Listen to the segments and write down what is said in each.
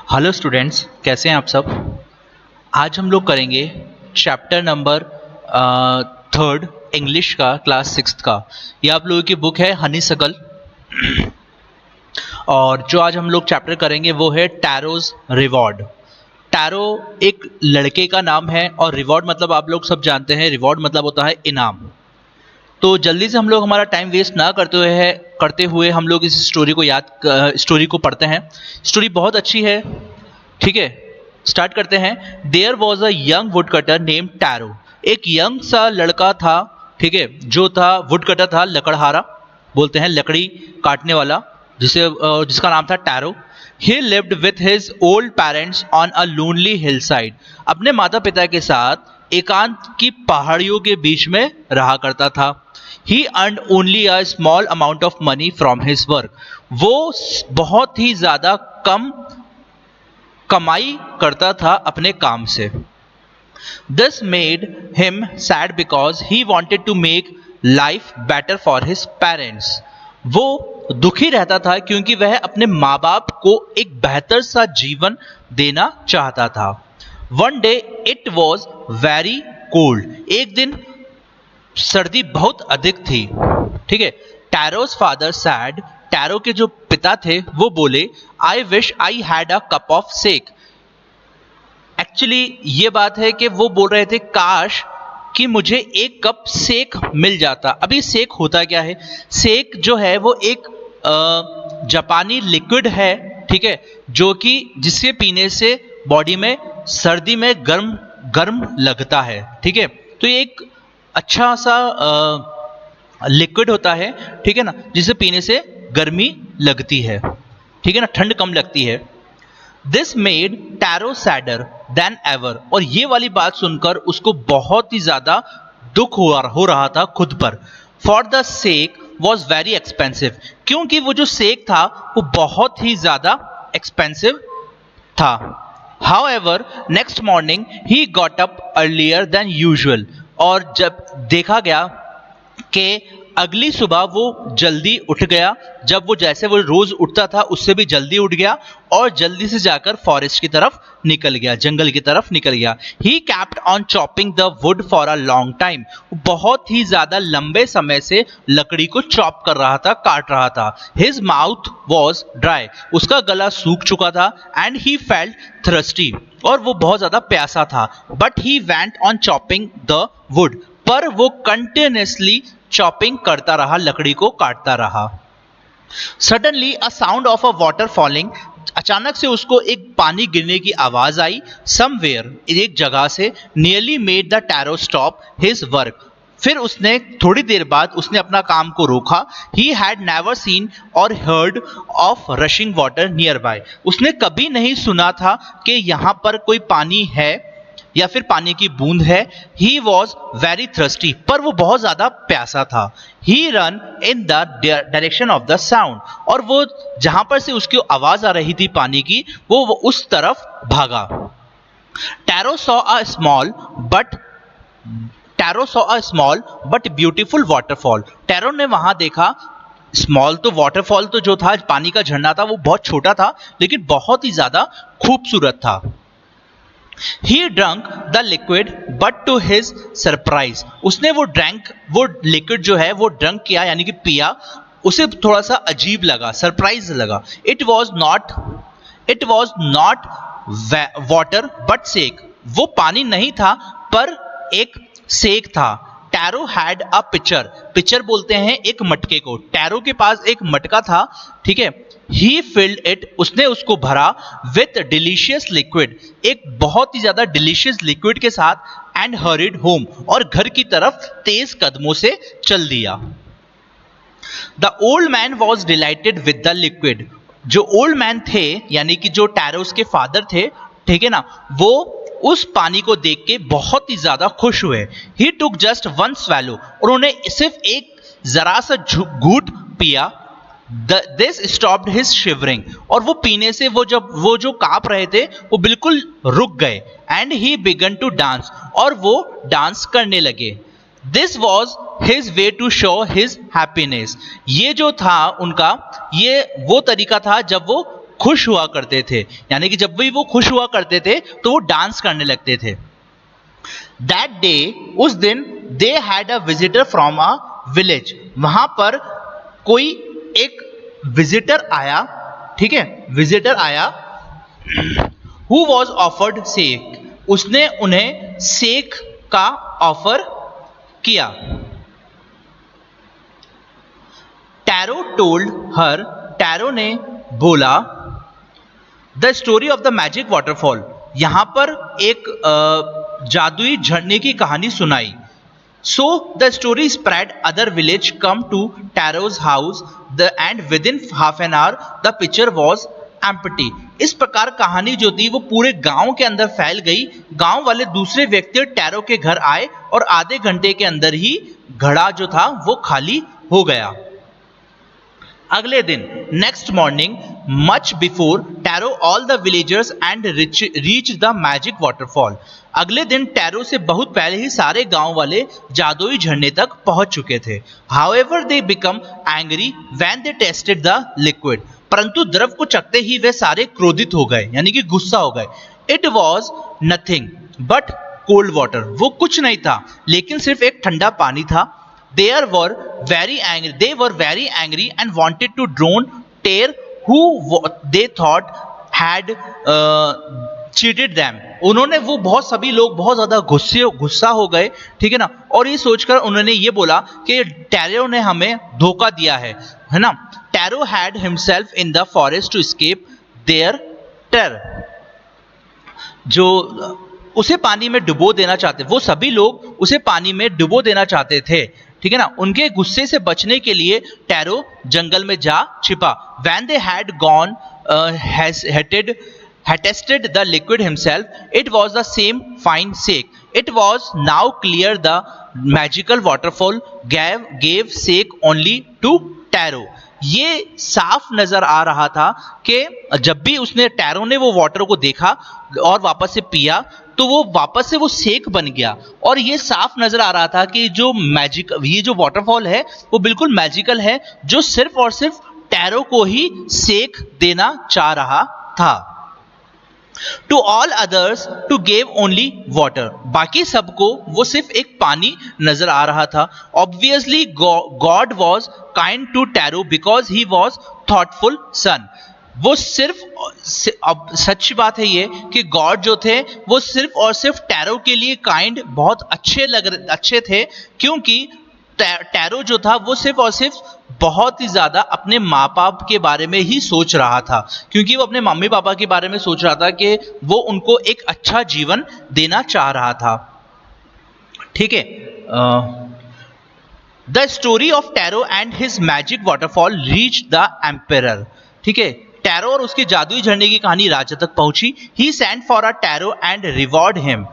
Hello students, कैसे हैं आप सब। आज हम लोग करेंगे चैप्टर नंबर थर्ड इंग्लिश का, क्लास सिक्स्थ का। ये आप लोगों की बुक है हनी सकल। और जो आज हम लोग चैप्टर करेंगे वो है टैरोज रिवॉर्ड। टैरो एक लड़के का नाम है और रिवॉर्ड मतलब आप लोग सब जानते हैं, रिवॉर्ड मतलब होता है इनाम। तो जल्दी से हम लोग हमारा टाइम वेस्ट ना करते हुए हम लोग इस स्टोरी को पढ़ते हैं। स्टोरी बहुत अच्छी है, ठीक है। स्टार्ट करते हैं। There was a young wood cutter name Taro. एक यंग सा लड़का था, ठीक है, जो था वुड कटर था, लकड़हारा बोलते हैं, लकड़ी काटने वाला, जिसका नाम था tarot. He lived with his old parents on a lonely hill side. अपने माता पिता के साथ एकांत की पहाड़ियों के बीच में रहा करता था। He earned only a small amount of money from his work. वो बहुत ही ज्यादा कम कमाई करता था अपने काम से। This made him sad because he wanted to make life better for his parents. वो दुखी रहता था क्योंकि वह अपने माँ बाप को एक बेहतर सा जीवन देना चाहता था। One day it was very cold. एक दिन सर्दी बहुत अधिक थी, ठीक है। टैरोस फादर सैड। टैरो के जो पिता थे वो बोले, I wish I had a cup of sake. Actually ये बात है कि वो बोल रहे थे काश कि मुझे एक कप सेक मिल जाता। अभी सेक होता क्या है? सेक जो है वो एक जापानी लिक्विड है, ठीक है, जो कि जिसके पीने से बॉडी में सर्दी में गर्म गर्म लगता है, ठीक है। तो ये एक अच्छा सा लिक्विड होता है, ठीक है ना, जिसे पीने से गर्मी लगती है, ठीक है ना, ठंड कम लगती है। This made tarot sadder then ever. और ये वाली बात सुनकर उसको बहुत ही ज्यादा दुख हो रहा था खुद पर। For the sake was very expensive. क्योंकि वो जो सेक था वो बहुत ही ज्यादा एक्सपेंसिव था। However next morning he got up earlier than usual. और जब देखा गया कि अगली सुबह वो जल्दी उठ गया, जब वो जैसे वो रोज उठता था उससे भी जल्दी उठ गया और जल्दी से जाकर फॉरेस्ट की तरफ निकल गया, जंगल की तरफ निकल गया। He kept on chopping the wood for a long time. बहुत ही ज्यादा लंबे समय से लकड़ी को चॉप कर रहा था, काट रहा था। His mouth was dry. उसका गला सूख चुका था। And he felt thirsty. और वो बहुत ज्यादा प्यासा था। But he went on chopping the wood. पर वो कंटिन्यूसली चॉपिंग करता रहा, लकड़ी को काटता रहा। Suddenly a sound of a water falling. अचानक से उसको एक पानी गिरने की आवाज आई। समवेयर, एक जगह से। Nearly made the tarot stop his work. फिर उसने थोड़ी देर बाद उसने अपना काम को रोका। ही हैड नेवर सीन और heard of rushing water near by. उसने कभी नहीं सुना था कि यहां पर कोई पानी है या फिर पानी की बूंद है। He was very thirsty. पर वो बहुत ज्यादा प्यासा था। He run in the direction of the sound. और वो जहां पर से उसकी आवाज आ रही थी पानी की, वो उस तरफ भागा। Tarot saw a small but tarot saw a small but beautiful waterfall. Tarot ने वहां देखा, स्मॉल तो वाटरफॉल तो जो था, पानी का झरना था, वो बहुत छोटा था लेकिन बहुत ही ज्यादा खूबसूरत था। He drank the liquid, but to his surprise, उसने वो लिक्विड जो है वो ड्रंक किया, यानी कि पिया। उसे थोड़ा सा अजीब लगा, सरप्राइज लगा। It was not water but sake. वो पानी नहीं था पर एक सेक था। Taro had a pitcher. Pitcher बोलते हैं एक मटके को। टैरो के पास एक मटका था, ठीक है। ही फिल्ड इट, उसने उसको भरा विथ डिलीशियस लिक्विड, एक बहुत ही ज्यादा डिलीशियस लिक्विड के साथ। एंड हरिड होम, और घर की तरफ तेज कदमों से चल दिया। The old man was dilated with the liquid. जो ओल्ड मैन थे, यानी कि जो टैरोस के फादर थे, ठीक है ना, वो उस पानी को देख के बहुत ही ज्यादा खुश हुए। ही टुक जस्ट वन स्वैलो, उन्होंने सिर्फ एक जरा सा घूंट पिया। दिस स्टॉप्ड हिज शिवरिंग, और वो पीने से वो जो कांप रहे थे वो बिल्कुल रुक गए। And he began to dance, और वो डांस करने लगे। This was his way to show his happiness. ये जो था उनका, ये वो तरीका था जब वो खुश हुआ करते थे, यानी कि जब भी वो खुश हुआ करते थे तो वो डांस करने लगते थे। दैट डे, उस दिन, they had a visitor from a village, वहां पर कोई एक विजिटर आया, ठीक है, विजिटर आया, हु वॉज ऑफर्ड सेक, उसने उन्हें सेक का ऑफर किया। टैरो टोल्ड हर, टैरो ने बोला, the story of the magic waterfall, यहां पर एक जादुई झरने की कहानी सुनाई। So the story spread, other village come to Taro's house, and within half an hour the pitcher was empty. इस प्रकार कहानी जो थी वो पूरे गांव के अंदर फैल गई। गांव वाले दूसरे व्यक्ति टैरो के घर आए और आधे घंटे के अंदर ही घड़ा जो था वो खाली हो गया। अगले दिन, next morning, much before tarot all the villagers and reach the magic waterfall, अगले दिन टैरो से बहुत पहले ही सारे गांव वाले जादुई झरने तक पहुंच चुके थे। However they become angry when they tested the liquid, परंतु द्रव को चखते ही वे सारे क्रोधित हो गए, यानी कि गुस्सा हो गए। It was nothing but cold water, वो कुछ नहीं था लेकिन सिर्फ एक ठंडा पानी था। They were very angry and wanted to drown Tyr, who they thought had cheated them. उन्होंने वो बहुत सभी लोग बहुत ज्यादा गुस्सा हो गए, ठीक है ना, और ये सोचकर उन्होंने ये बोला कि टैरो ने हमें धोखा दिया है ना। Tarot had himself in the forest to escape their terror, जो उसे पानी में डुबो देना चाहते, वो सभी लोग उसे पानी में डुबो देना चाहते थे, ठीक है ना। उनके गुस्से से बचने के लिए टैरो जंगल में जा छिपा। When they had gone had tested the liquid himself, it was the same fine sake. It was now clear the magical waterfall gave sake only to tarot. ये साफ नजर आ रहा था कि जब भी उसने टैरो ने वो वाटर को देखा और वापस से पिया तो वो वापस से वो सेक बन गया, और ये साफ नजर आ रहा था कि ये जो वाटरफॉल है वो बिल्कुल मैजिकल है, जो सिर्फ और सिर्फ टैरो को ही सेक देना चाह रहा था। To all others to give only water, बाकी सबको वो सिर्फ एक पानी नजर आ रहा था। Obviously God was kind to Taro because he was thoughtful son, वो सिर्फ, अब सच्ची बात है ये कि गॉड जो थे वो सिर्फ और सिर्फ टैरो के लिए काइंड, बहुत अच्छे थे, क्योंकि टैरो जो था वो सिर्फ और सिर्फ बहुत ही ज्यादा अपने माँ बाप के बारे में ही सोच रहा था, क्योंकि वो अपने मम्मी पापा के बारे में सोच रहा था कि वो उनको एक अच्छा जीवन देना चाह रहा था, ठीक है। The story of tarot and his magic waterfall reach the emperor, ठीक है, टैरो और उसके जादुई झरने की कहानी राजा तक पहुंची। He sent for a Taro and reward him,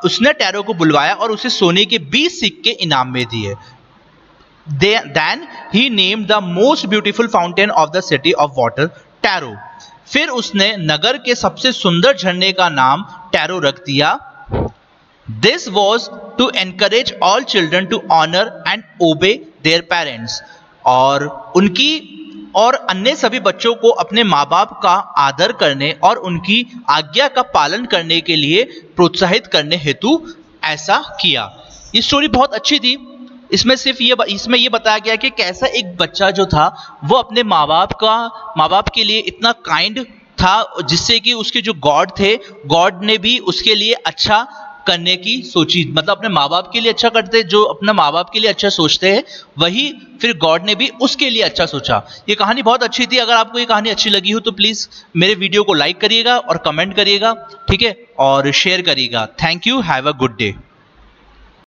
उसने टैरो को बुलवाया और उसे सोने के 20 सिक्के इनाम में दिए। Then he named the most beautiful fountain of the city of water tarot, फिर उसने नगर के सबसे सुंदर झरने का नाम टैरो रख दिया। This was to encourage all children to honor and obey their parents, और अन्य सभी बच्चों को अपने माँ बाप का आदर करने और उनकी आज्ञा का पालन करने के लिए प्रोत्साहित करने हेतु ऐसा किया। ये स्टोरी बहुत अच्छी थी। इसमें ये बताया गया कि कैसा एक बच्चा जो था वो अपने माँ बाप के लिए इतना काइंड था, जिससे कि उसके जो गॉड थे, गॉड ने भी उसके लिए अच्छा करने की सोची, मतलब अपने माँ बाप के लिए अच्छा करते, जो अपने माँ बाप के लिए अच्छा सोचते हैं वही फिर गॉड ने भी उसके लिए अच्छा सोचा। ये कहानी बहुत अच्छी थी। अगर आपको ये कहानी अच्छी लगी हो तो प्लीज मेरे वीडियो को लाइक करिएगा और कमेंट करिएगा, ठीक है, और शेयर करिएगा। Thank you, have a good day.